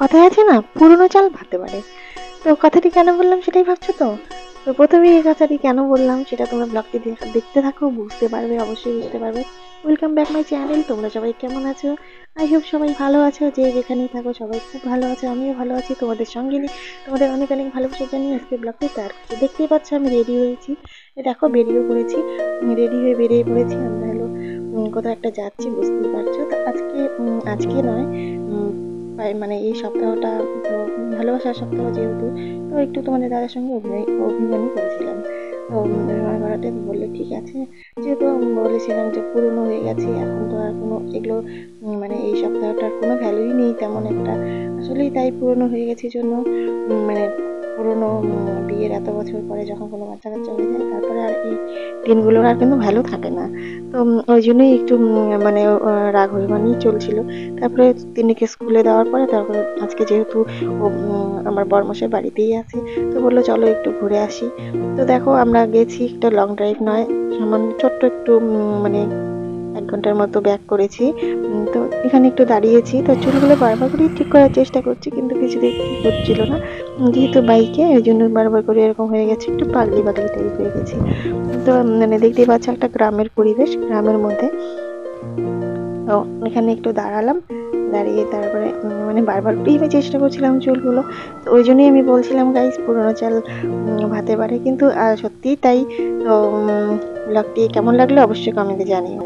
কথায় আছে না, পুরনো চাল ভাতে পারে। তো কথাটি কেন বললাম সেটাই ভাবছো তো? তো প্রথমেই এই কথাটি কেন বললাম সেটা তোমরা ব্লগটি দেখতে থাকো, বুঝতে পারবে, অবশ্যই বুঝতে পারবে। Welcome back my channel. তোমরা সবাই কেমন আছো? আই হোপ সবাই ভালো আছো, যে যেখানেই থাকো সবাই খুব ভালো আছো, আমিও ভালো আছি। তোমাদের সঙ্গে নিয়ে তোমাদের অনেক অনেক ভালোবাসা জানিয়ে আজকে ব্লগটি স্টার্ট করছি। দেখতেই পাচ্ছ আমি রেডি হয়েছি, দেখো বেরিয়ে পড়েছি। রেডি হয়ে বেরিয়ে পড়েছি, আমরা হলো কোথাও একটা যাচ্ছি, বুঝতেই পারছো। তো আজকে নয়, মানে এই সপ্তাহটা তো ভালোবাসার সপ্তাহ যেহেতু, তো একটু তোমাদের দাদার সঙ্গে অভিমানই করেছিলাম। তো অভিমান করাতে বললে ঠিক আছে, যেহেতু বলেছিলাম যে পুরনো হয়ে গেছে, এখন তো আর কোনো এগুলো মানে এই সপ্তাহটার কোনো ভ্যালুই নেই তেমন একটা। আসলেই তাই, পুরনো হয়ে গেছে জন্য মানে পুরনো বিয়ের এত বছর পরে যখন কোনো বাচ্চা কাচ্চা হয়ে যায়, তারপরে আর এই দিনগুলোর আর কিন্তু ভ্যালু থাকে না। তো ওই জন্যই একটু মানে রাগ অভিমানই চলছিল। তারপরে তিন্নিকে স্কুলে দেওয়ার পরে তারপরে আজকে যেহেতু ও আমার বরমশাই বাড়িতেই আছে, তো বললো চলো একটু ঘুরে আসি। তো দেখো আমরা গেছি, একটা লং ড্রাইভ নয়, সামান্য ছোট্ট একটু মানে 1 ঘন্টার মতো ব্যাক করেছি। তো এখানে একটু দাঁড়িয়েছি, তো চুলগুলো বারবার করে ঠিক করার চেষ্টা করছি কিন্তু কিছুতেই ঠিক হচ্ছিল না। যেহেতু বাইকে ওই জন্য বারবার করে এরকম হয়ে গেছে, একটু পাগলি পাগলি টাইপ হয়ে গেছি। তো মানে দেখতেই পাচ্ছ একটা গ্রামের পরিবেশ, গ্রামের মধ্যে। তো এখানে একটু দাঁড়ালাম, দাঁড়িয়ে তারপরে মানে বারবার করেই আমি চেষ্টা করছিলাম চুলগুলো। তো ওই জন্যই আমি বলছিলাম গাইস পুরোনো চাল ভাতে পারে, কিন্তু সত্যিই তাই। তো ব্লগটি কেমন লাগলো অবশ্যই কমেন্টে জানিও।